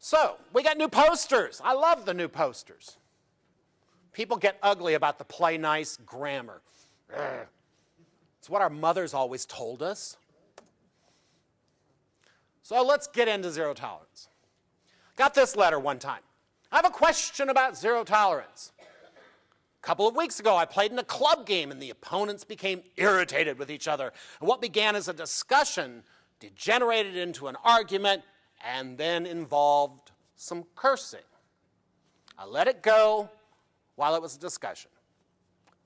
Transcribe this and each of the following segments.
So, we got new posters. I love the new posters. People get ugly about the play nice grammar. Ugh. It's what our mothers always told us. So let's get into zero tolerance. Got this letter one time. I have a question about zero tolerance. A couple of weeks ago, I played in a club game and the opponents became irritated with each other. And what began as a discussion degenerated into an argument and then involved some cursing. I let it go while it was a discussion.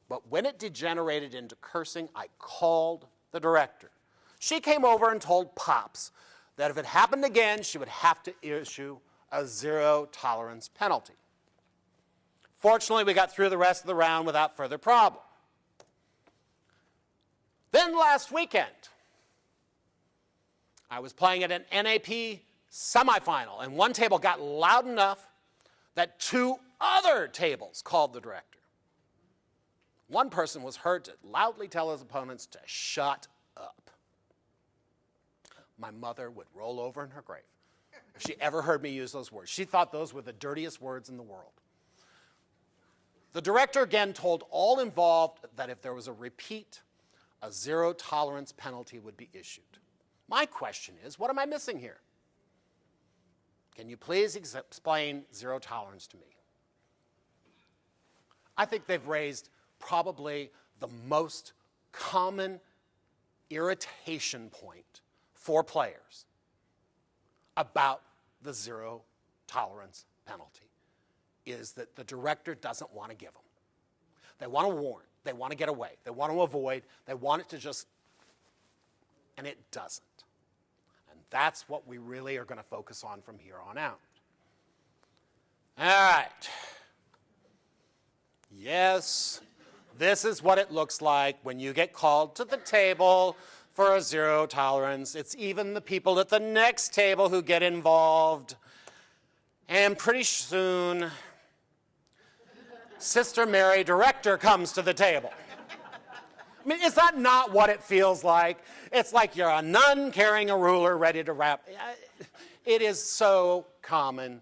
But when it degenerated into cursing, I called the director. She came over and told Pops that if it happened again, she would have to issue a zero tolerance penalty. Fortunately, we got through the rest of the round without further problem. Then last weekend, I was playing at an NAP semifinal, and one table got loud enough that two other tables called the director. One person was heard to loudly tell his opponents to shut up. My mother would roll over in her grave if she ever heard me use those words. She thought those were the dirtiest words in the world. The director again told all involved that if there was a repeat, a zero tolerance penalty would be issued. My question is, what am I missing here? Can you please explain zero tolerance to me? I think they've raised probably the most common irritation point for players about the zero tolerance penalty is that the director doesn't want to give them. They want to warn. They want to get away. They want to avoid. They want it to just, and it doesn't. And that's what we really are going to focus on from here on out. All right. Yes, this is what it looks like when you get called to the table for a zero tolerance. It's even the people at the next table who get involved. And pretty soon, Sister Mary, director, comes to the table. I mean, is that not what it feels like? It's like you're a nun carrying a ruler ready to wrap. It is so common.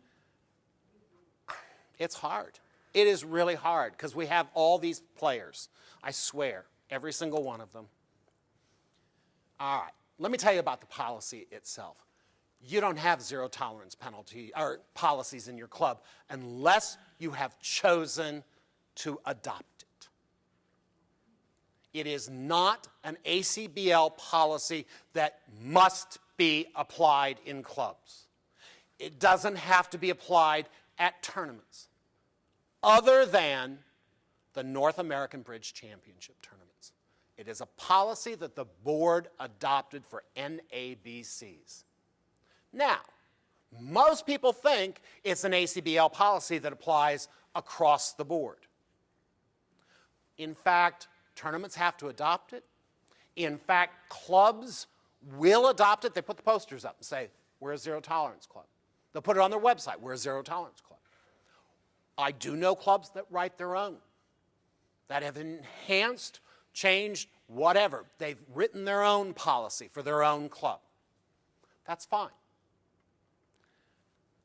It's hard. It is really hard because we have all these players. I swear, every single one of them. All right, let me tell you about the policy itself. You don't have zero tolerance penalty or policies in your club unless you have chosen to adopt it. It is not an ACBL policy that must be applied in clubs. It doesn't have to be applied at tournaments other than the North American Bridge Championship tournaments. It is a policy that the board adopted for NABCs. Now, most people think it's an ACBL policy that applies across the board. In fact, tournaments have to adopt it. In fact, clubs will adopt it. They put the posters up and say, we're a zero tolerance club. They'll put it on their website, we're a zero tolerance club. I do know clubs that write their own, that have enhanced, changed, whatever. They've written their own policy for their own club. That's fine.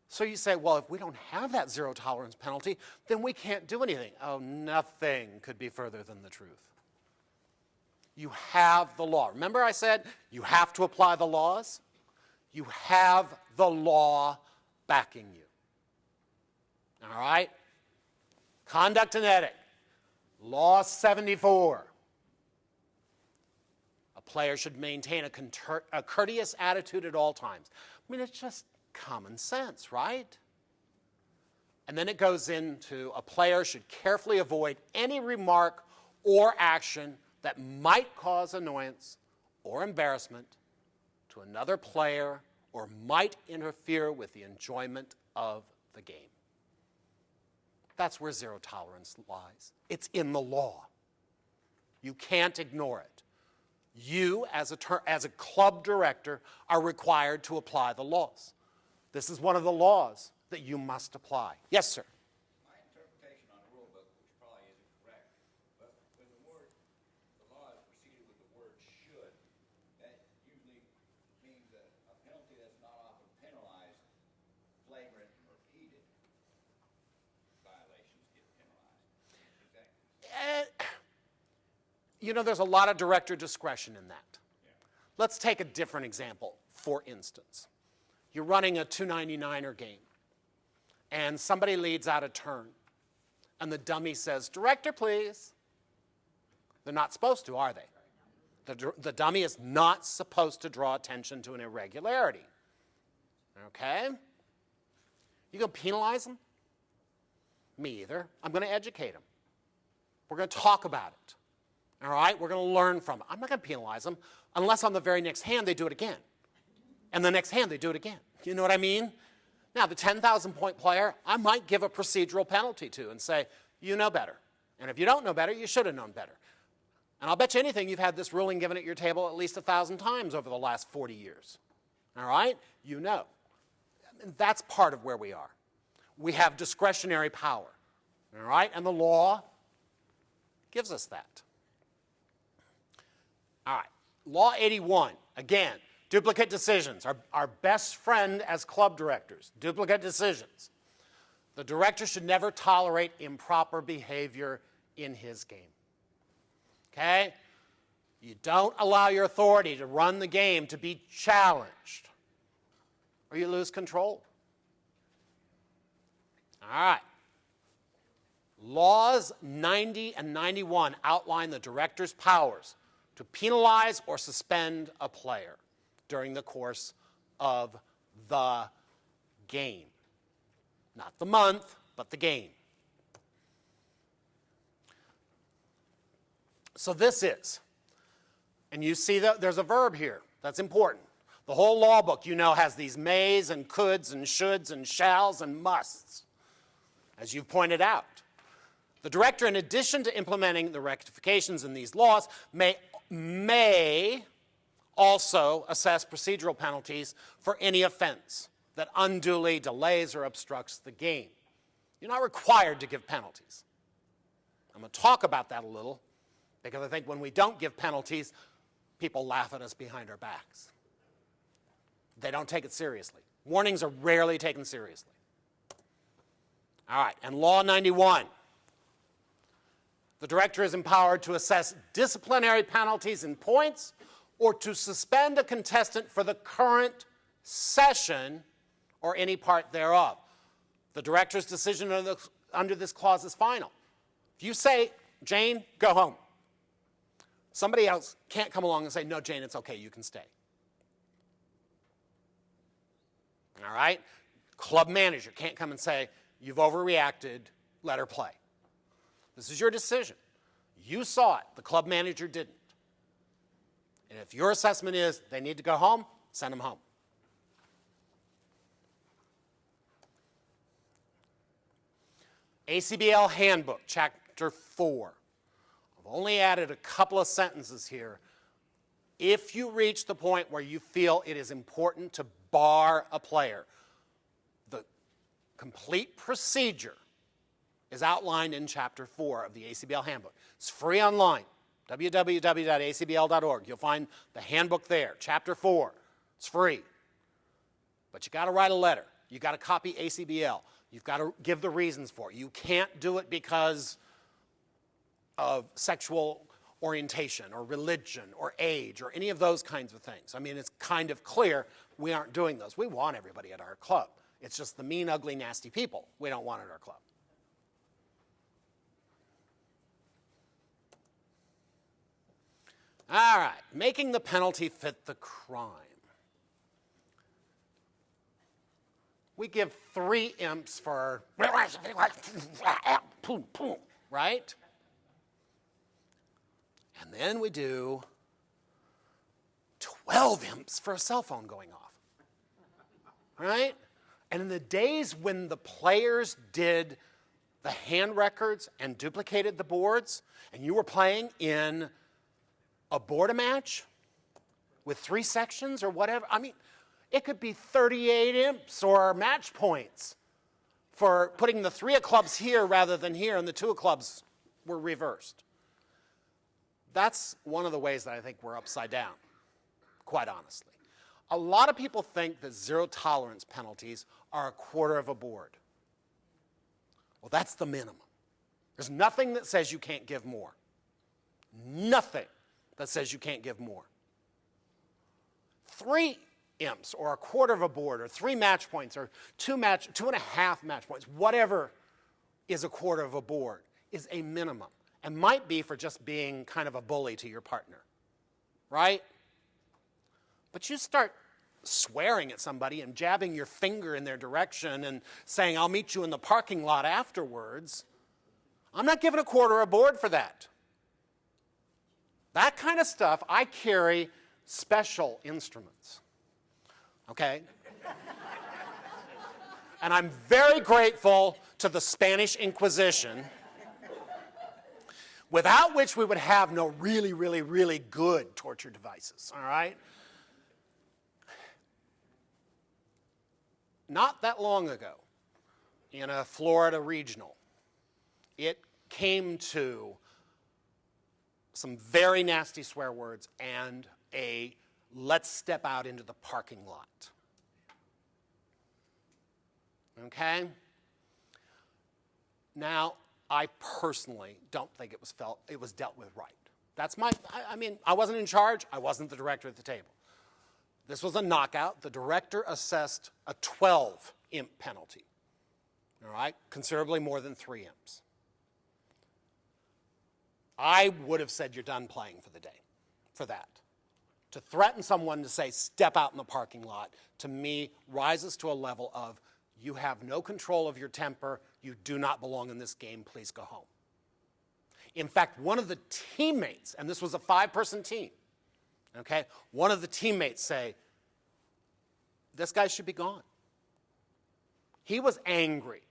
So you say, well, if we don't have that zero tolerance penalty, then we can't do anything. Oh, nothing could be further than the truth. You have the law. Remember I said you have to apply the laws? You have the law backing you. All right? Conduct and Edict. Law 74. A player should maintain a courteous attitude at all times. I mean, it's just common sense, right? And then it goes into a player should carefully avoid any remark or action that might cause annoyance or embarrassment to another player or might interfere with the enjoyment of the game. That's where zero tolerance lies. It's in the law. You can't ignore it. You, as a club director, are required to apply the laws. This is one of the laws that you must apply. Yes, sir? My interpretation on the rule book, which probably isn't correct, but when the law is preceded with the word should, that usually means a penalty that's not often penalized, flagrant You know, there's a lot of director discretion in that. Let's take a different example, for instance. You're running a 299er game, and somebody leads out a turn, and the dummy says, "Director, please." They're not supposed to, are they? The dummy is not supposed to draw attention to an irregularity. Okay? You going to penalize them? Me either. I'm going to educate them. We're going to talk about it. All right? We're going to learn from it. I'm not going to penalize them unless on the very next hand they do it again. And the next hand they do it again. You know what I mean? Now, the 10,000-point player, I might give a procedural penalty to and say, you know better. And if you don't know better, you should have known better. And I'll bet you anything you've had this ruling given at your table at least 1,000 times over the last 40 years. All right? You know. And that's part of where we are. We have discretionary power. All right? And the law gives us that. All right. Law 81, again, duplicate decisions. Our best friend as club directors, duplicate decisions. The director should never tolerate improper behavior in his game. Okay? You don't allow your authority to run the game to be challenged, or you lose control. All right. Laws 90 and 91 outline the director's powers to penalize or suspend a player during the course of the game. Not the month, but the game. So this is, and you see that there's a verb here that's important. The whole law book, you know, has these mays and coulds and shoulds and shalls and musts, as you've pointed out. The director, in addition to implementing the rectifications in these laws, may also assess procedural penalties for any offense that unduly delays or obstructs the game. You're not required to give penalties. I'm going to talk about that a little, because I think when we don't give penalties, people laugh at us behind our backs. They don't take it seriously. Warnings are rarely taken seriously. All right, and Law 91. The director is empowered to assess disciplinary penalties and points or to suspend a contestant for the current session or any part thereof. The director's decision under this clause is final. If you say, Jane, go home, somebody else can't come along and say, no, Jane, it's okay, you can stay. All right? Club manager can't come and say, you've overreacted, let her play. This is your decision. You saw it. The club manager didn't. And if your assessment is they need to go home, send them home. ACBL Handbook, Chapter 4. I've only added a couple of sentences here. If you reach the point where you feel it is important to bar a player, the complete procedure is outlined in Chapter 4 of the ACBL Handbook. It's free online, www.acbl.org. You'll find the handbook there, Chapter 4. It's free. But you got to write a letter. You got to copy ACBL. You've got to give the reasons for it. You can't do it because of sexual orientation or religion or age or any of those kinds of things. I mean, it's kind of clear we aren't doing those. We want everybody at our club. It's just the mean, ugly, nasty people we don't want at our club. All right, making the penalty fit the crime. We give 3 imps for boom, boom, right? And then we do 12 imps for a cell phone going off, right? And in the days when the players did the hand records and duplicated the boards, and you were playing in a board match with 3 sections or whatever, I mean, it could be 38 imps or match points for putting the 3 of clubs here rather than here, and the 2 of clubs were reversed. That's one of the ways that I think we're upside down, quite honestly. A lot of people think that zero tolerance penalties are 1/4 of a board. Well, that's the minimum. There's nothing that says you can't give more. Nothing that says you can't give more. 3 imps, or a quarter of a board, or 3 match points, or 2.5 match points, whatever is a quarter of a board, is a minimum, and might be for just being kind of a bully to your partner, right? But you start swearing at somebody and jabbing your finger in their direction and saying, I'll meet you in the parking lot afterwards. I'm not giving a quarter a board for that. That kind of stuff, I carry special instruments, okay? And I'm very grateful to the Spanish Inquisition, without which we would have no really, really, really good torture devices, all right? Not that long ago, in a Florida regional, it came to some very nasty swear words and a let's step out into the parking lot. Okay? Now, I personally don't think it was dealt with right. That's I mean, I wasn't in charge. I wasn't the director at the table. This was a knockout. The director assessed a 12 imp penalty. All right? Considerably more than 3 imps. I would have said you're done playing for the day, for that. To threaten someone to say, step out in the parking lot, to me, rises to a level of, you have no control of your temper, you do not belong in this game, please go home. In fact, one of the teammates, and this was a 5-person team, okay, one of the teammates say, this guy should be gone. He was angry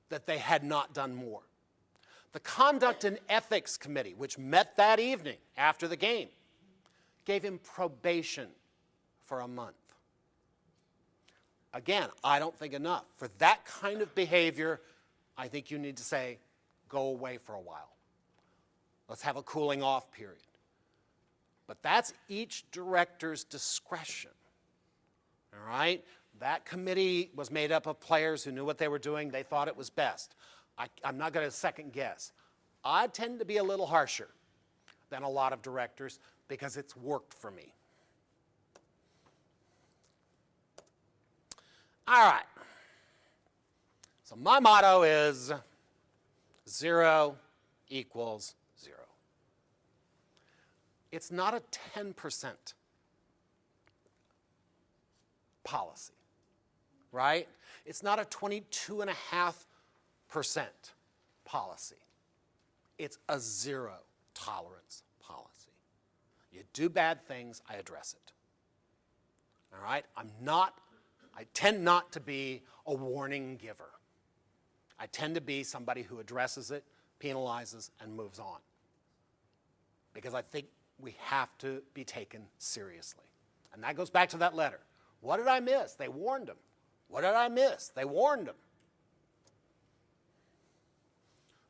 that they had not done more. The Conduct and Ethics Committee, which met that evening after the game, gave him probation for a month. Again, I don't think enough. For that kind of behavior, I think you need to say, go away for a while. Let's have a cooling off period. But that's each director's discretion. All right? That committee was made up of players who knew what they were doing. They thought it was best. I'm not going to second guess. I tend to be a little harsher than a lot of directors because it's worked for me. All right. So my motto is 0 equals 0. It's not a 10% policy, right? It's not a 22.5% policy. It's a 0 tolerance policy. You do bad things, I address it. All right? I tend not to be a warning giver. I tend to be somebody who addresses it, penalizes, and moves on. Because I think we have to be taken seriously. And that goes back to that letter. What did I miss? They warned him. What did I miss? They warned him.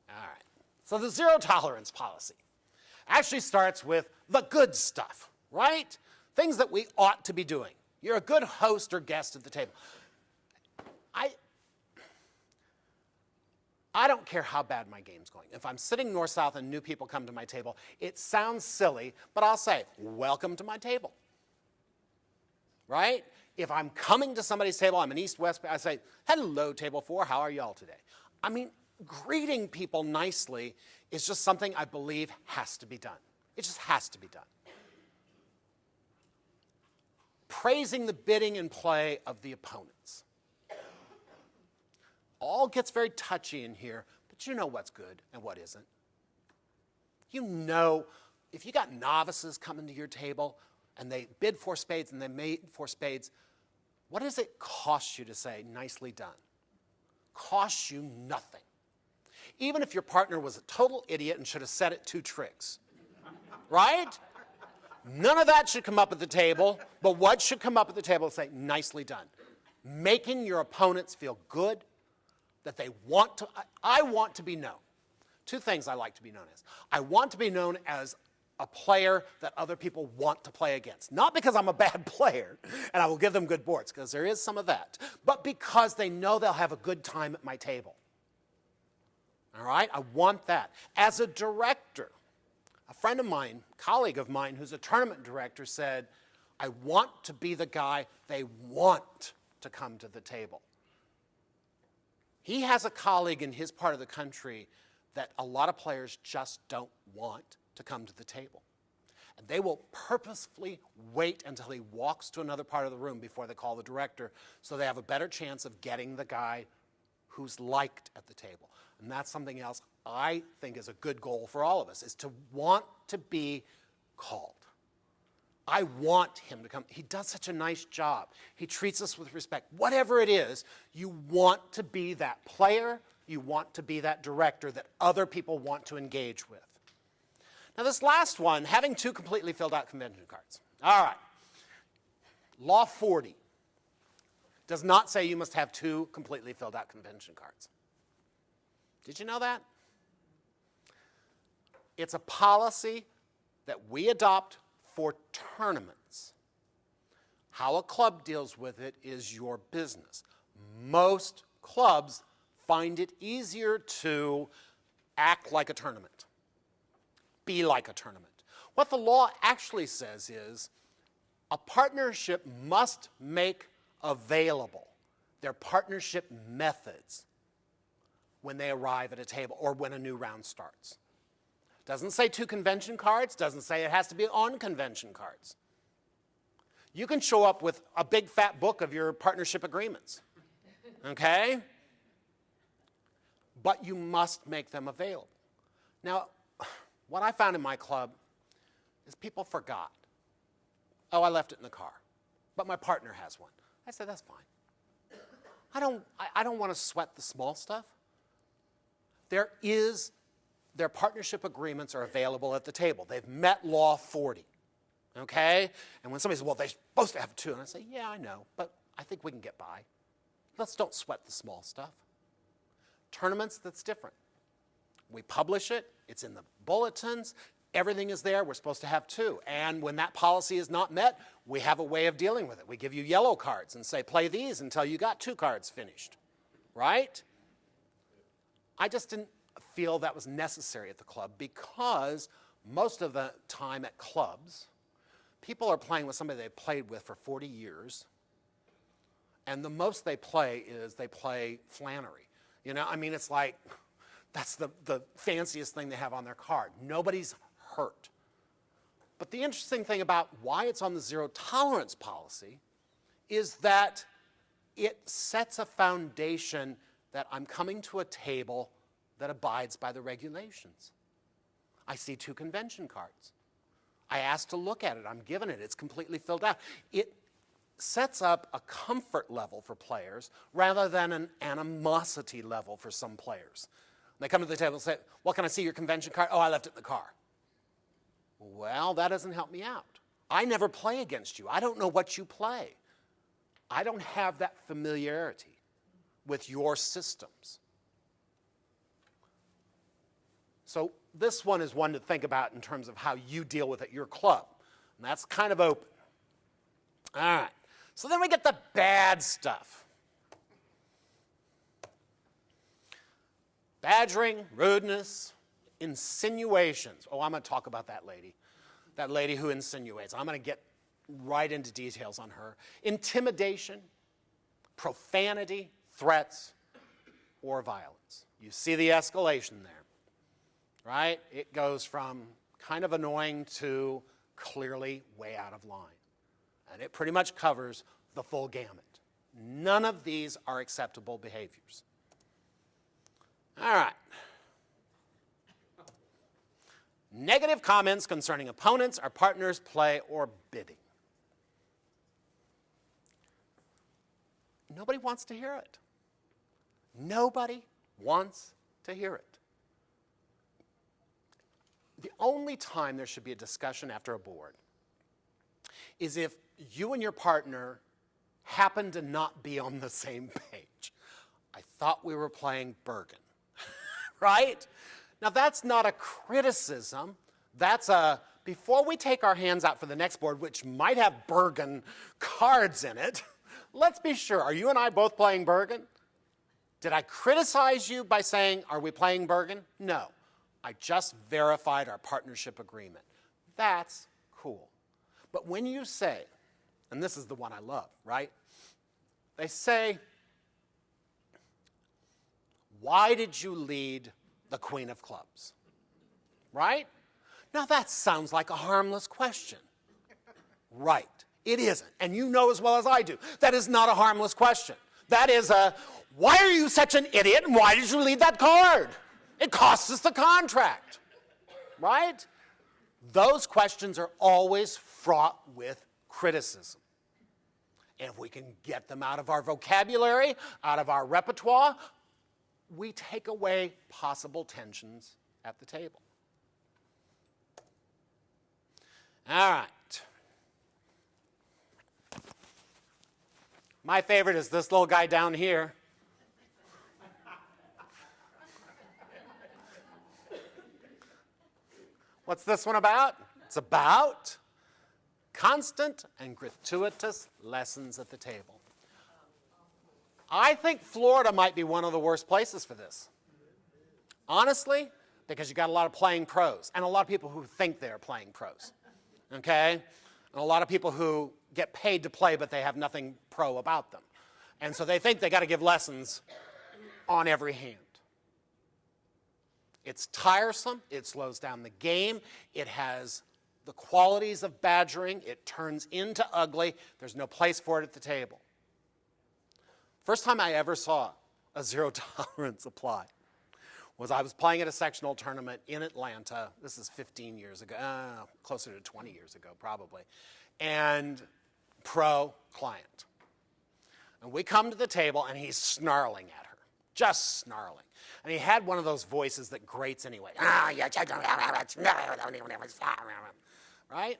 All right. So the 0 tolerance policy actually starts with the good stuff, right? Things that we ought to be doing. You're a good host or guest at the table. I don't care how bad my game's going. If I'm sitting north-south and new people come to my table, it sounds silly, but I'll say, welcome to my table. Right? If I'm coming to somebody's table, I'm an east-west, I say, hello, table 4, how are y'all today? I mean, greeting people nicely is just something I believe has to be done. It just has to be done. Praising the bidding and play of the opponents. All gets very touchy in here, but you know what's good and what isn't. You know, if you got novices coming to your table and they bid 4 spades and they made 4 spades, what does it cost you to say, nicely done? Costs you nothing. Even if your partner was a total idiot and should have set it 2 tricks, right? None of that should come up at the table, but what should come up at the table is say, nicely done. Making your opponents feel good, that they want to, I want to be known. 2 things I like to be known as. I want to be known as a player that other people want to play against. Not because I'm a bad player and I will give them good boards, because there is some of that, but because they know they'll have a good time at my table. All right? I want that. As a director, A friend of mine, colleague of mine, who's a tournament director said, I want to be the guy they want to come to the table. He has a colleague in his part of the country that a lot of players just don't want to come to the table. And they will purposefully wait until he walks to another part of the room before they call the director so they have a better chance of getting the guy who's liked at the table. And that's something else I think is a good goal for all of us, is to want to be called. I want him to come. He does such a nice job. He treats us with respect. Whatever it is, you want to be that player, you want to be that director that other people want to engage with. Now this last one, having 2 completely filled out convention cards. All right. Law 40 does not say you must have 2 completely filled out convention cards. Did you know that? It's a policy that we adopt for tournaments. How a club deals with it is your business. Most clubs find it easier to act like a tournament, be like a tournament. What the law actually says is a partnership must make available their partnership methods when they arrive at a table or when a new round starts. Doesn't say 2 convention cards, doesn't say it has to be on convention cards. You can show up with a big fat book of your partnership agreements, okay? But you must make them available. Now, what I found in my club is people forgot. Oh, I left it in the car, but my partner has one. I said, that's fine. I don't want to sweat the small stuff. Their partnership agreements are available at the table. They've met Law 40, okay? And when somebody says, well, they're supposed to have 2, and I say, yeah, I know, but I think we can get by. Let's don't sweat the small stuff. Tournaments, that's different. We publish it, it's in the bulletins, everything is there, we're supposed to have 2. And when that policy is not met, we have a way of dealing with it. We give you yellow cards and say, play these until you got 2 cards finished, right? I just didn't feel that was necessary at the club because most of the time at clubs, people are playing with somebody they've played with for 40 years, and the most they play is they play Flannery. You know, I mean, it's like, that's the fanciest thing they have on their card. Nobody's hurt. But the interesting thing about why it's on the zero tolerance policy is that it sets a foundation that I'm coming to a table that abides by the regulations. I see 2 convention cards. I ask to look at it. I'm given it. It's completely filled out. It sets up a comfort level for players rather than an animosity level for some players. They come to the table and say, well, can I see your convention card? Oh, I left it in the car. Well, that doesn't help me out. I never play against you. I don't know what you play. I don't have that familiarity with your systems. So this one is one to think about in terms of how you deal with it at your club. And that's kind of open. All right. So then we get the bad stuff. Badgering, rudeness, insinuations. Oh, I'm going to talk about that lady who insinuates. I'm going to get right into details on her. Intimidation, profanity, threats, or violence. You see the escalation there, right? It goes from kind of annoying to clearly way out of line. And it pretty much covers the full gamut. None of these are acceptable behaviors. All right. Negative comments concerning opponents or partners, play, or bidding. Nobody wants to hear it. Nobody wants to hear it. The only time there should be a discussion after a board is if you and your partner happen to not be on the same page. I thought we were playing Bergen, right? Now that's not a criticism. That's a, before we take our hands out for the next board, which might have Bergen cards in it, let's be sure, are you and I both playing Bergen? Did I criticize you by saying, are we playing Bergen? No. I just verified our partnership agreement. That's cool. But when you say, and this is the one I love, right? They say, why did you lead the Queen of Clubs? Right? Now that sounds like a harmless question. Right. It isn't. And you know as well as I do, that is not a harmless question. That is a, why are you such an idiot and why did you lead that card? It costs us the contract. Right? Those questions are always fraught with criticism. And if we can get them out of our vocabulary, out of our repertoire, we take away possible tensions at the table. All right. My favorite is this little guy down here. What's this one about? It's about constant and gratuitous lessons at the table. I think Florida might be one of the worst places for this. Honestly, because you got a lot of playing pros and a lot of people who think they're playing pros. Okay? And a lot of people who get paid to play but they have nothing pro about them. And so they think they got to give lessons on every hand. It's tiresome, it slows down the game, it has the qualities of badgering, it turns into ugly, there's no place for it at the table. First time I ever saw a zero tolerance apply was I was playing at a sectional tournament in Atlanta. This is 15 years ago, closer to 20 years ago probably, and pro client. And we come to the table and he's snarling at her, just snarling. And he had one of those voices that grates anyway. Right?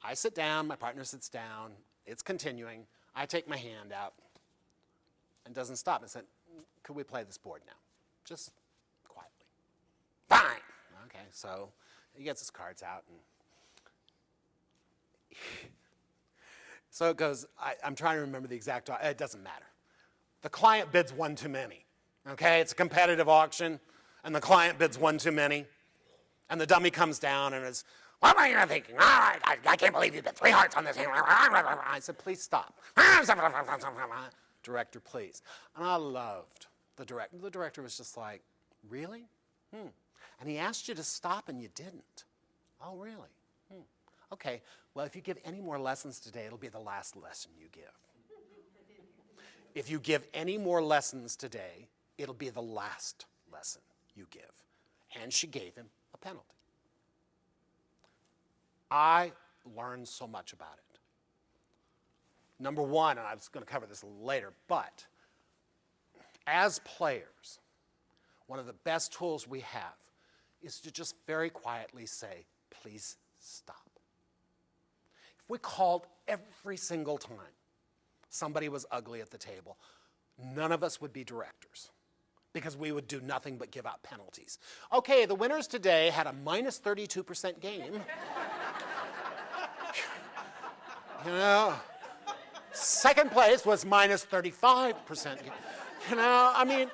I sit down, my partner sits down, it's continuing. I take my hand out and doesn't stop. I said, could we play this board now? Just quietly. Fine. Okay, so he gets his cards out. And so it goes, I'm trying to remember the exact, it doesn't matter. The client bids one too many. Okay, it's a competitive auction, and the client bids one too many, and the dummy comes down and is, what am I thinking? I can't believe you bid 3 hearts on this hand. I said, please stop. Director, please. And I loved the director. The director was just like, really? And he asked you to stop and you didn't. Oh, really? Okay, well, if you give any more lessons today, it'll be the last lesson you give. If you give any more lessons today, it'll be the last lesson you give. And she gave him a penalty. I learned so much about it. Number one, and I was going to cover this a little later, but as players, one of the best tools we have is to just very quietly say, please stop. If we called every single time somebody was ugly at the table, none of us would be directors because we would do nothing but give out penalties. Okay, the winners today had a minus 32% game. You know, second place was minus 35%. You know, I mean,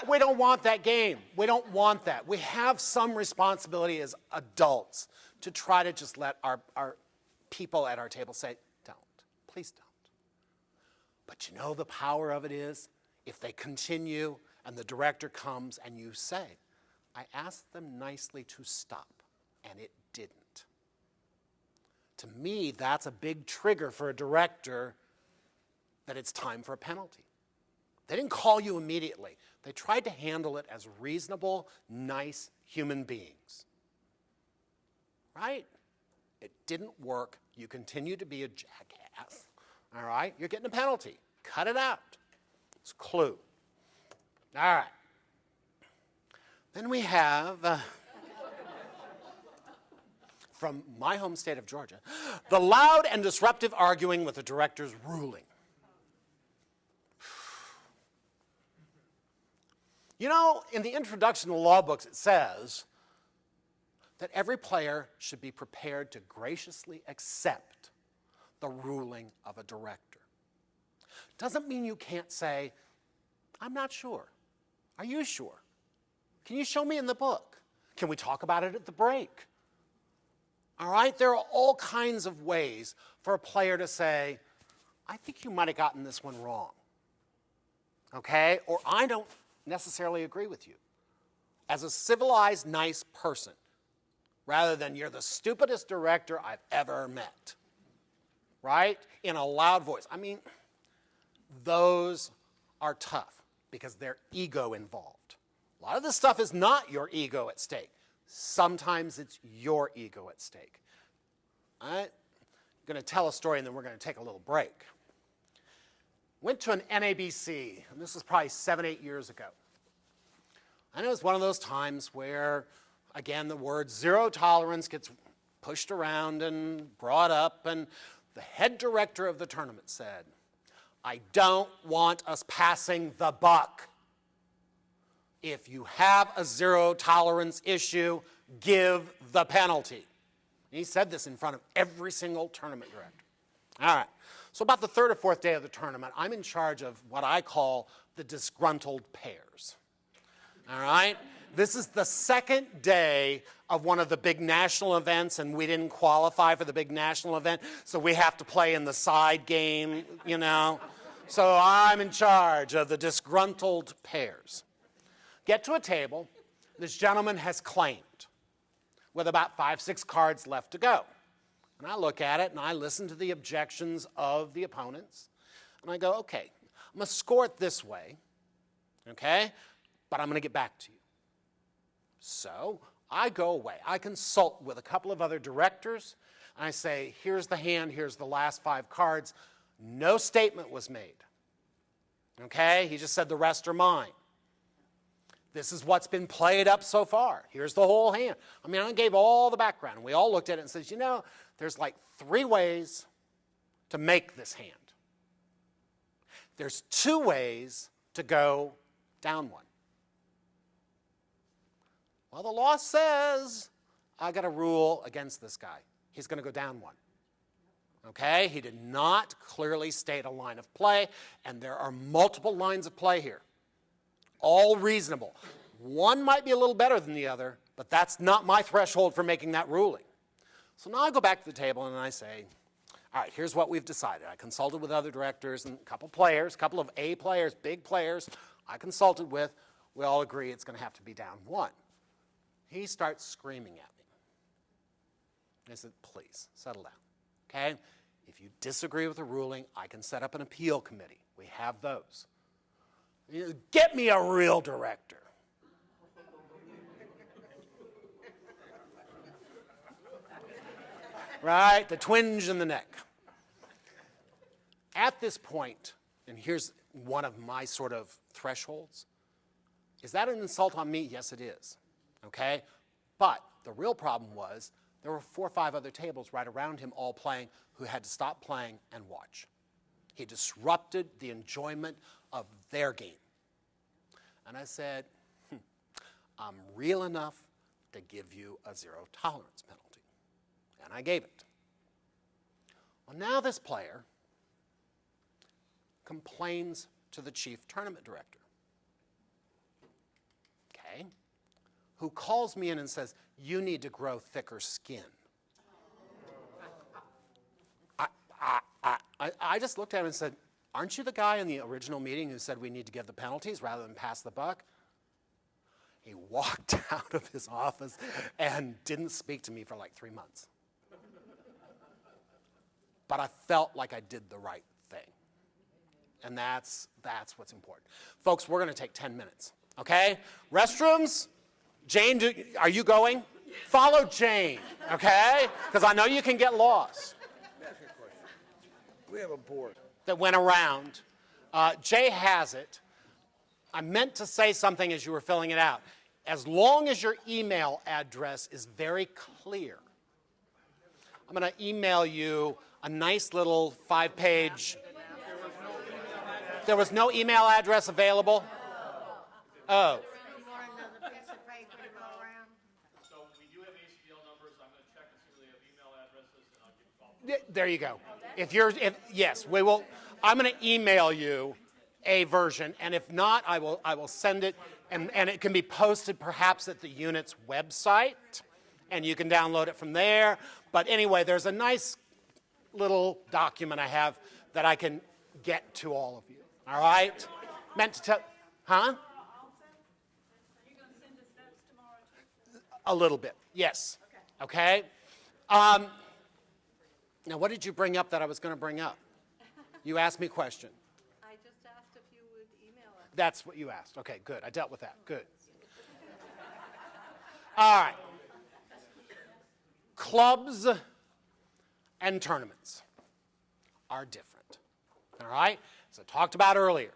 we don't want that game. We don't want that. We have some responsibility as adults to try to just let our people at our table say, don't, please don't. But you know the power of it is, if they continue and the director comes and you say, I asked them nicely to stop, and it didn't. To me, that's a big trigger for a director that it's time for a penalty. They didn't call you immediately. They tried to handle it as reasonable, nice human beings. Right? It didn't work. You continue to be a jackass. All right? You're getting a penalty. Cut it out. It's a clue. All right. Then we have, from my home state of Georgia, the loud and disruptive arguing with the director's ruling. You know, in the introduction to law books, it says that every player should be prepared to graciously accept the ruling of a director. Doesn't mean you can't say, I'm not sure. Are you sure? Can you show me in the book? Can we talk about it at the break? All right? There are all kinds of ways for a player to say, I think you might have gotten this one wrong. Okay? Or I don't necessarily agree with you. As a civilized, nice person, rather than you're the stupidest director I've ever met. Right? In a loud voice. I mean, those are tough because there's ego involved. A lot of this stuff is not your ego at stake. Sometimes it's your ego at stake. I'm going to tell a story and then we're going to take a little break. Went to an NABC, and this was probably 7, 8 years ago. And it was one of those times where, again, the word zero tolerance gets pushed around and brought up, and the head director of the tournament said, I don't want us passing the buck. If you have a zero tolerance issue, give the penalty. And he said this in front of every single tournament director. All right. So about the third or fourth day of the tournament, I'm in charge of what I call the disgruntled pairs. All right? This is the second day of one of the big national events, and we didn't qualify for the big national event, so we have to play in the side game, you know. So I'm in charge of the disgruntled pairs. Get to a table. This gentleman has claimed with about 5, 6 cards left to go. And I look at it and I listen to the objections of the opponents. And I go, okay, I'm going to score it this way, okay? But I'm going to get back to you. So I go away. I consult with a couple of other directors. And I say, here's the hand, here's the last 5 cards. No statement was made. Okay? He just said the rest are mine. This is what's been played up so far. Here's the whole hand. I mean, I gave all the background. And we all looked at it and said, you know, there's like 3 ways to make this hand. There's 2 ways to go down one. Well, the law says I got a rule against this guy. He's going to go down one. Okay? He did not clearly state a line of play, and there are multiple lines of play here. All reasonable. One might be a little better than the other, but that's not my threshold for making that ruling. So now I go back to the table and I say, all right, here's what we've decided. I consulted with other directors and a couple players, a couple of A players, big players I consulted with. We all agree it's going to have to be down one. He starts screaming at me. I said, please, settle down. Okay? If you disagree with the ruling, I can set up an appeal committee. We have those. Get me a real director. Right? The twinge in the neck. At this point, and here's one of my sort of thresholds, is that an insult on me? Yes, it is. Okay? But the real problem was there were 4 or 5 other tables right around him all playing who had to stop playing and watch. He disrupted the enjoyment of their game. And I said, I'm real enough to give you a zero tolerance penalty. And I gave it. Well, now this player complains to the chief tournament director, okay, who calls me in and says, you need to grow thicker skin. I just looked at him and said, aren't you the guy in the original meeting who said we need to give the penalties rather than pass the buck? He walked out of his office and didn't speak to me for like 3 months. But I felt like I did the right thing. And that's what's important. Folks, we're going to take 10 minutes, okay? Restrooms? Jane, are you going? Follow Jane, okay? Because I know you can get lost. We have a board That went around. Jay has it. I meant to say something as you were filling it out. As long as your email address is very clear, I'm going to email you a nice little 5-page. There was no email address available? Oh. You want another piece of paper to go around? So we do have ACBL numbers. I'm going to check and see whether they have email addresses, and I'll give you a call. There you go. Yes, we will. I'm going to email you a version, and if not, I will send it, and it can be posted perhaps at the unit's website, and you can download it from there. But anyway, there's a nice little document I have that I can get to all of you. All right? Meant to tell, huh? A little bit, yes. Okay? Now, what did you bring up that I was going to bring up? You asked me a question. I just asked if you would email it. That's what you asked. Okay, good. I dealt with that. Good. All right. Clubs and tournaments are different. All right? As I talked about earlier,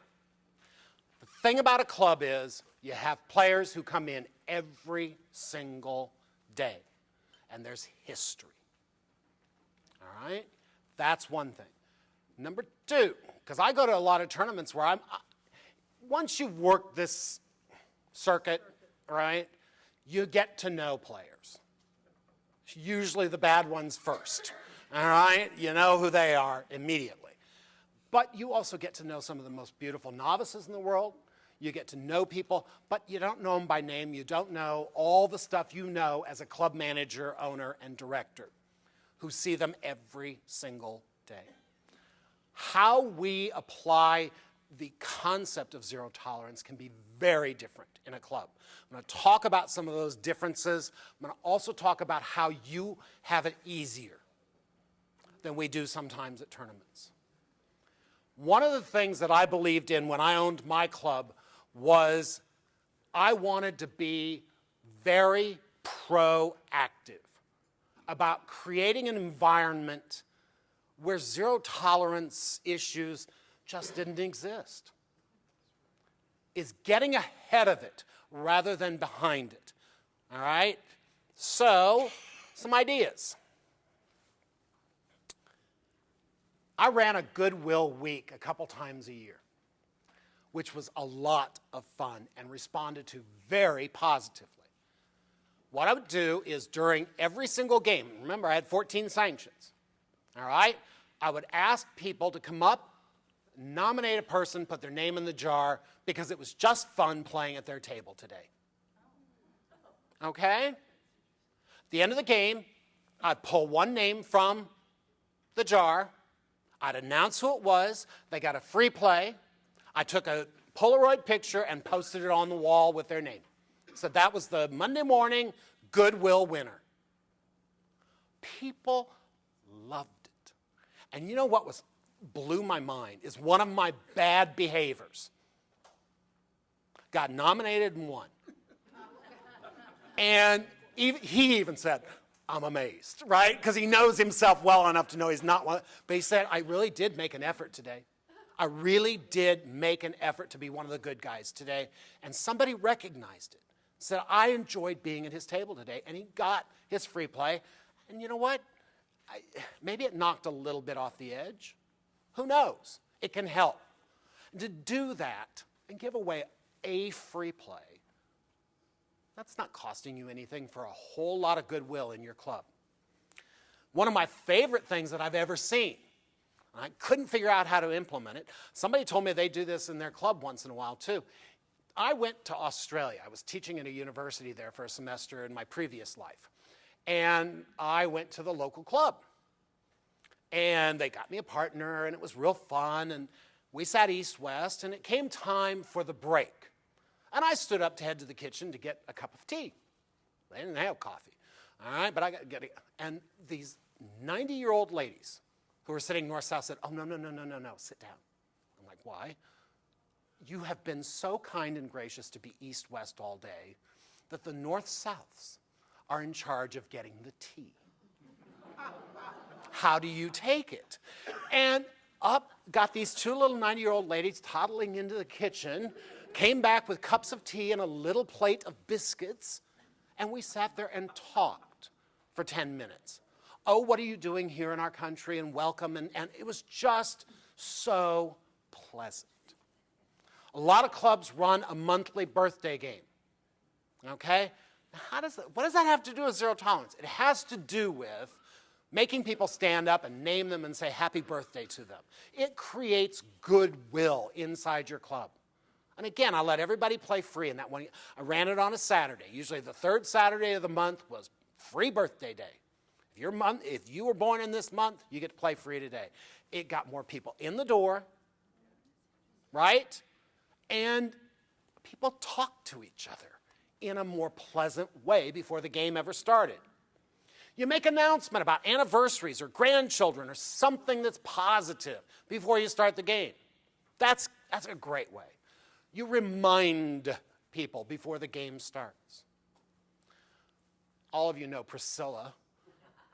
the thing about a club is you have players who come in every single day, and there's history. All right? That's one thing. Number two, because I go to a lot of tournaments where once you work this circuit, right, you get to know players. Usually the bad ones first, all right? You know who they are immediately. But you also get to know some of the most beautiful novices in the world. You get to know people, but you don't know them by name. You don't know all the stuff you know as a club manager, owner, and director who see them every single day. How we apply the concept of zero tolerance can be very different in a club. I'm going to talk about some of those differences. I'm going to also talk about how you have it easier than we do sometimes at tournaments. One of the things that I believed in when I owned my club was I wanted to be very proactive about creating an environment where zero tolerance issues just didn't exist. Is getting ahead of it rather than behind it. All right? So, some ideas. I ran a Goodwill week a couple times a year, which was a lot of fun and responded to very positively. What I would do is during every single game, remember I had 14 sanctions, all right? I would ask people to come up, nominate a person, put their name in the jar, because it was just fun playing at their table today. Okay? At the end of the game, I'd pull one name from the jar, I'd announce who it was, they got a free play, I took a Polaroid picture and posted it on the wall with their name. So that was the Monday morning Goodwill winner. People loved it. And you know what blew my mind is one of my bad behaviors. Got nominated and won. And he even said, I'm amazed, right? Because he knows himself well enough to know he's not one. But he said, I really did make an effort today. I really did make an effort to be one of the good guys today. And somebody recognized it. Said, I enjoyed being at his table today. And he got his free play. And you know what? Maybe it knocked a little bit off the edge. Who knows? It can help. To do that and give away a free play, that's not costing you anything for a whole lot of goodwill in your club. One of my favorite things that I've ever seen, I couldn't figure out how to implement it. Somebody told me they do this in their club once in a while too. I went to Australia. I was teaching at a university there for a semester in my previous life. And I went to the local club. And they got me a partner, and it was real fun. And we sat east-west, and it came time for the break. And I stood up to head to the kitchen to get a cup of tea. They didn't have coffee. All right, but I got to get it. And these 90-year-old ladies who were sitting north-south said, oh, no, sit down. I'm like, why? You have been so kind and gracious to be east-west all day that the north-souths are in charge of getting the tea. How do you take it? And up got these two little 90-year-old ladies toddling into the kitchen, came back with cups of tea and a little plate of biscuits, and we sat there and talked for 10 minutes. Oh, what are you doing here in our country, and welcome, and it was just so pleasant. A lot of clubs run a monthly birthday game, okay? Now, what does that have to do with zero tolerance? It has to do with making people stand up and name them and say happy birthday to them. It creates goodwill inside your club. And again, I let everybody play free in that one. I ran it on a Saturday. Usually the third Saturday of the month was free birthday day. If you were born in this month, you get to play free today. It got more people in the door, right? And people talked to each other in a more pleasant way before the game ever started. You make an announcement about anniversaries or grandchildren or something that's positive before you start the game. That's a great way. You remind people before the game starts. All of you know Priscilla,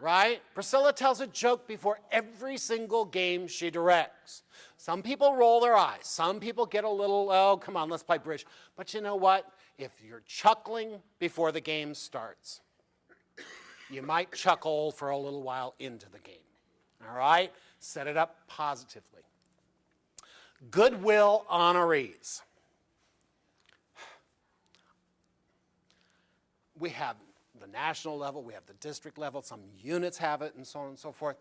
right? Priscilla tells a joke before every single game she directs. Some people roll their eyes. Some people get a little, oh, come on, let's play bridge. But you know what? If you're chuckling before the game starts, you might chuckle for a little while into the game. All right? Set it up positively. Goodwill honorees. We have the national level, we have the district level, some units have it, and so on and so forth.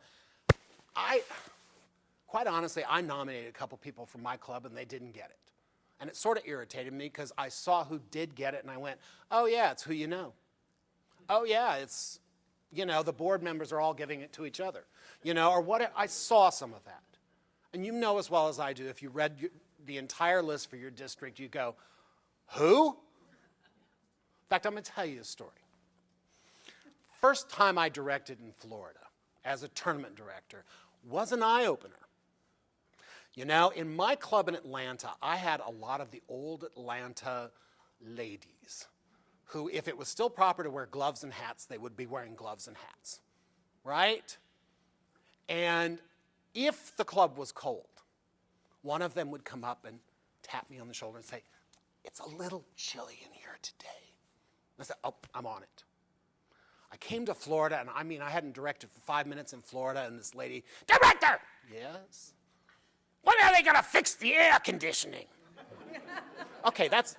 Quite honestly, I nominated a couple people from my club, and they didn't get it. And it sort of irritated me because I saw who did get it, and I went, oh, yeah, it's who you know. Oh, yeah, it's, you know, the board members are all giving it to each other. You know, or what, I saw some of that. And you know as well as I do, if you read the entire list for your district, you go, who? In fact, I'm going to tell you a story. First time I directed in Florida as a tournament director was an eye-opener. You know, in my club in Atlanta, I had a lot of the old Atlanta ladies who, if it was still proper to wear gloves and hats, they would be wearing gloves and hats, right? And if the club was cold, one of them would come up and tap me on the shoulder and say, it's a little chilly in here today. I said, oh, I'm on it. I came to Florida, and I mean, I hadn't directed for 5 minutes in Florida, and this lady, director! Yes? When are they going to fix the air conditioning? Okay, that's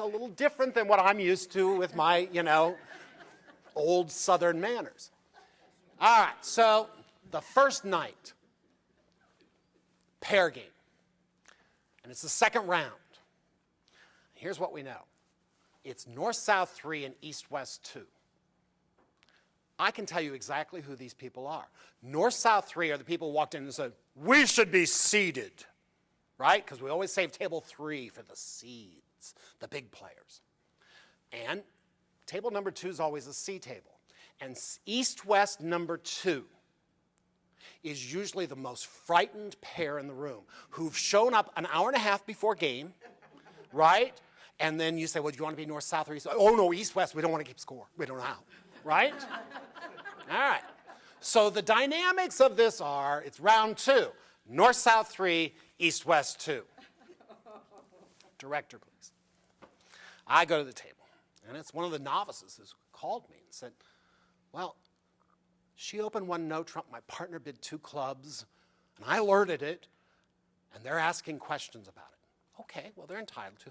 a little different than what I'm used to with my, you know, old Southern manners. All right, so the first night, pair game, and it's the second round. Here's what we know. It's North-South 3 and East-West 2. I can tell you exactly who these people are. North-South 3 are the people who walked in and said, we should be seeded, right? Because we always save table 3 for the seeds, the big players. And table number 2 is always a C table. And East-West number 2 is usually the most frightened pair in the room who've shown up an hour and a half before game, right? And then you say, well, do you want to be North-South or East? Oh, no, East-West, we don't want to keep score. We don't know how, right? All right. So the dynamics of this are, it's round 2, North-South 3, East-West 2. Director, please. I go to the table, and it's one of the novices who called me and said, well, she opened one no trump, my partner bid 2 clubs, and I alerted it, and they're asking questions about it. Okay, well, they're entitled to.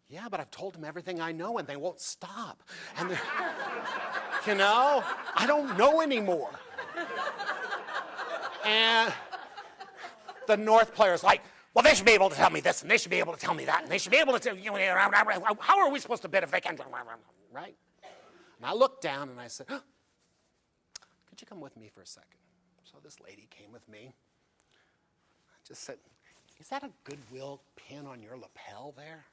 Yeah, but I've told them everything I know, and they won't stop. And you know, I don't know anymore. And the North player's like, well, they should be able to tell me this, and they should be able to tell me that, and they should be able to tell you know, how are we supposed to bid if they can't, right? And I looked down and I said, oh, could you come with me for a second? So this lady came with me. I just said, is that a Goodwill pin on your lapel there?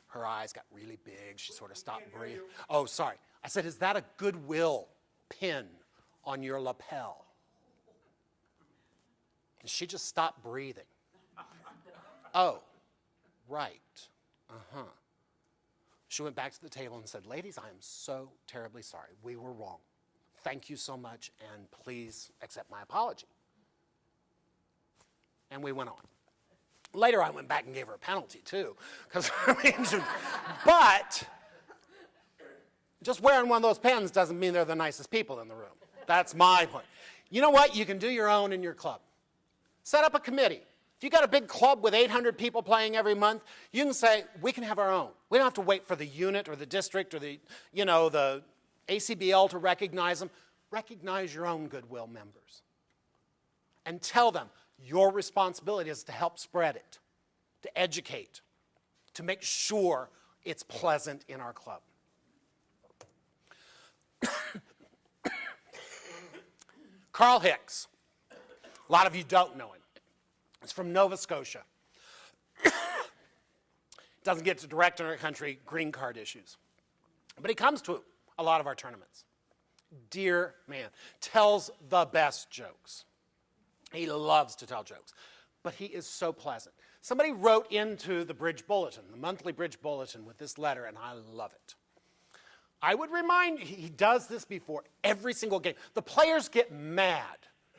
Her eyes got really big. She sort of stopped breathing. Oh, sorry. I said, is that a Goodwill pin on your lapel? And she just stopped breathing. Oh, right. Uh-huh. She went back to the table and said, ladies, I am so terribly sorry. We were wrong. Thank you so much, and please accept my apology. And we went on. Later, I went back and gave her a penalty, too. But just wearing one of those pens doesn't mean they're the nicest people in the room. That's my point. You know what? You can do your own in your club. Set up a committee. If you got a big club with 800 people playing every month, you can say, we can have our own. We don't have to wait for the unit or the district or the, you know, the ACBL to recognize them. Recognize your own Goodwill members. And tell them your responsibility is to help spread it, to educate, to make sure it's pleasant in our club. Carl Hicks. A lot of you don't know him. He's from Nova Scotia. Doesn't get to direct in our country green card issues. But he comes to a lot of our tournaments. Dear man, tells the best jokes. He loves to tell jokes, but he is so pleasant. Somebody wrote into the Bridge Bulletin, the monthly Bridge Bulletin, with this letter, and I love it. I would remind you, he does this before every single game. The players get mad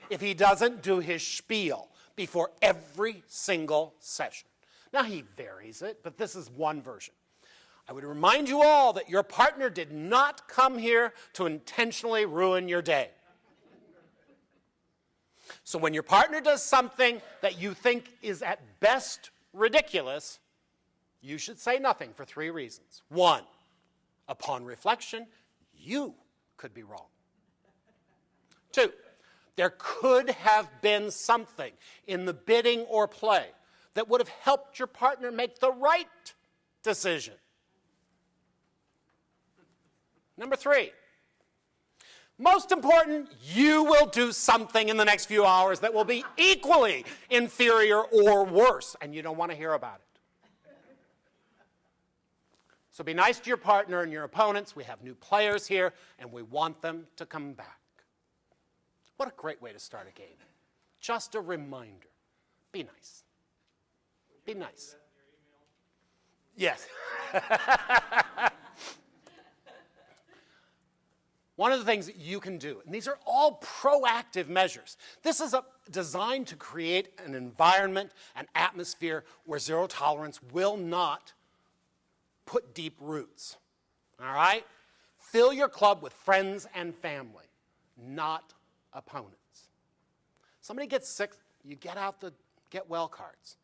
if he doesn't do his spiel before every single session. Now, he varies it, but this is one version. I would remind you all that your partner did not come here to intentionally ruin your day. So when your partner does something that you think is at best ridiculous, you should say nothing for 3 reasons. 1, upon reflection, you could be wrong. 2, there could have been something in the bidding or play that would have helped your partner make the right decision. Number 3, most important, you will do something in the next few hours that will be equally inferior or worse, and you don't want to hear about it. So be nice to your partner and your opponents. We have new players here, and we want them to come back. What a great way to start a game. Just a reminder. Be nice. Be nice. Yes. One of the things that you can do, and these are all proactive measures. This is designed to create an environment, an atmosphere where zero tolerance will not put deep roots. All right? Fill your club with friends and family, not opponents. Somebody gets sick, you get out the get well cards.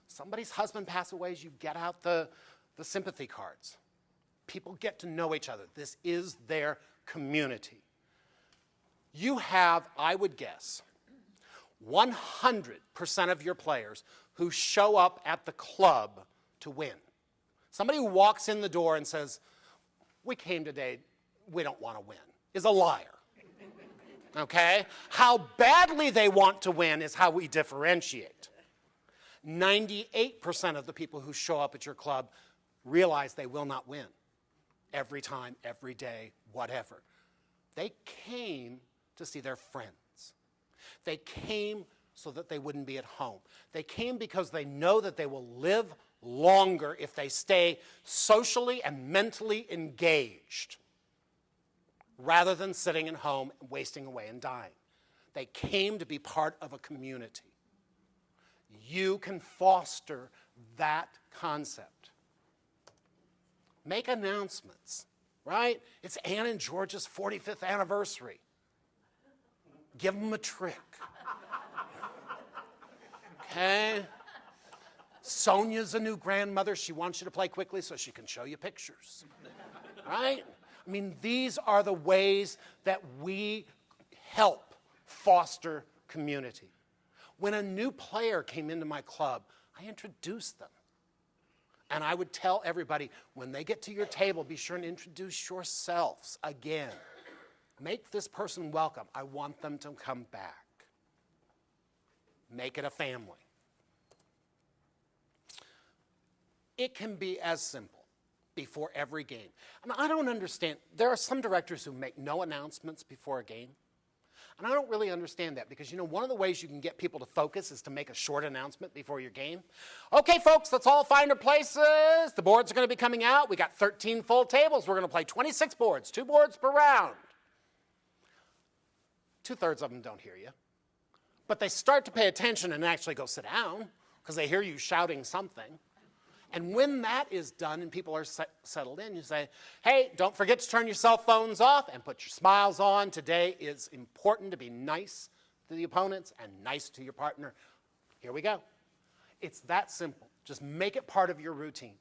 Somebody's husband passes away, you get out the sympathy cards. People get to know each other. This is their community. You have, I would guess, 100% of your players who show up at the club to win. Somebody who walks in the door and says, we came today, we don't want to win, is a liar. Okay? How badly they want to win is how we differentiate. 98% of the people who show up at your club realize they will not win. Every time, every day, whatever. They came to see their friends. They came so that they wouldn't be at home. They came because they know that they will live longer if they stay socially and mentally engaged rather than sitting at home and wasting away and dying. They came to be part of a community. You can foster that concept. Make announcements, right? It's Ann and George's 45th anniversary. Give them a trick. Okay? Sonia's a new grandmother. She wants you to play quickly so she can show you pictures. Right? I mean, these are the ways that we help foster community. When a new player came into my club, I introduced them. And I would tell everybody, when they get to your table, be sure and introduce yourselves again. Make this person welcome. I want them to come back. Make it a family. It can be as simple before every game. I mean, I don't understand. There are some directors who make no announcements before a game. And I don't really understand that because, you know, one of the ways you can get people to focus is to make a short announcement before your game. Okay, folks, let's all find our places. The boards are going to be coming out. We got 13 full tables. We're going to play 26 boards, 2 boards per round. 2/3 of them don't hear you. But they start to pay attention and actually go sit down because they hear you shouting something. And when that is done and people are settled in, you say, hey, don't forget to turn your cell phones off and put your smiles on. Today is important to be nice to the opponents and nice to your partner. Here we go. It's that simple. Just make it part of your routine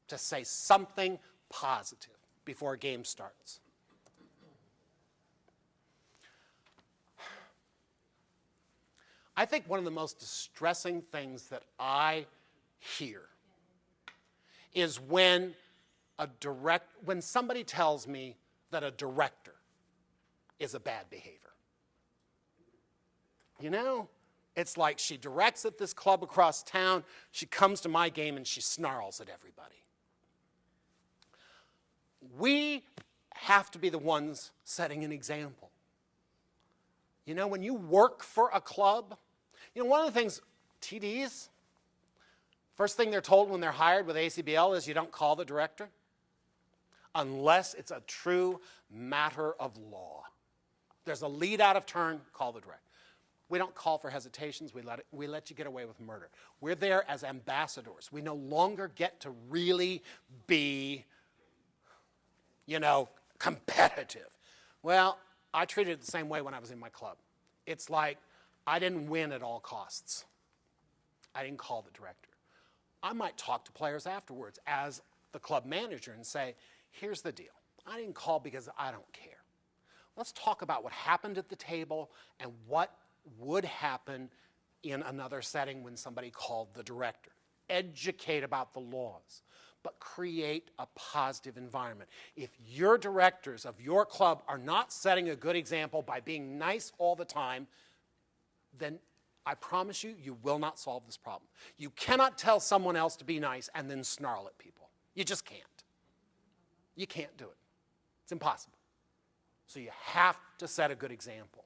to say something positive before a game starts. I think one of the most distressing things that I hear is when somebody tells me that a director is a bad behavior. You know, it's like she directs at this club across town, she comes to my game and she snarls at everybody. We have to be the ones setting an example. You know, when you work for a club, you know, one of the things, TDs, first thing they're told when they're hired with ACBL is you don't call the director unless it's a true matter of law. There's a lead out of turn, call the director. We don't call for hesitations. We let you get away with murder. We're there as ambassadors. We no longer get to really be, you know, competitive. Well, I treated it the same way when I was in my club. It's like I didn't win at all costs. I didn't call the director. I might talk to players afterwards as the club manager and say, here's the deal. I didn't call because I don't care. Let's talk about what happened at the table and what would happen in another setting when somebody called the director. Educate about the laws, but create a positive environment. If your directors of your club are not setting a good example by being nice all the time, then I promise you, you will not solve this problem. You cannot tell someone else to be nice and then snarl at people. You just can't. You can't do it. It's impossible. So you have to set a good example.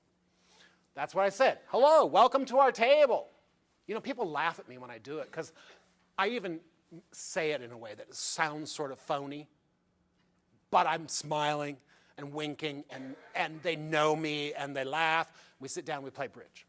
That's what I said. Hello, welcome to our table. You know, people laugh at me when I do it because I even say it in a way that sounds sort of phony, but I'm smiling and winking, and they know me, and they laugh. We sit down, we play bridge.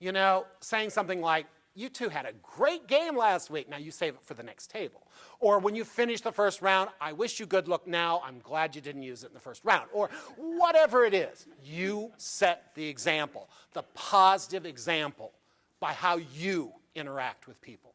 You know, saying something like, you two had a great game last week. Now you save it for the next table. Or when you finish the first round, I wish you good luck now. I'm glad you didn't use it in the first round. Or whatever it is, you set the example, the positive example by how you interact with people.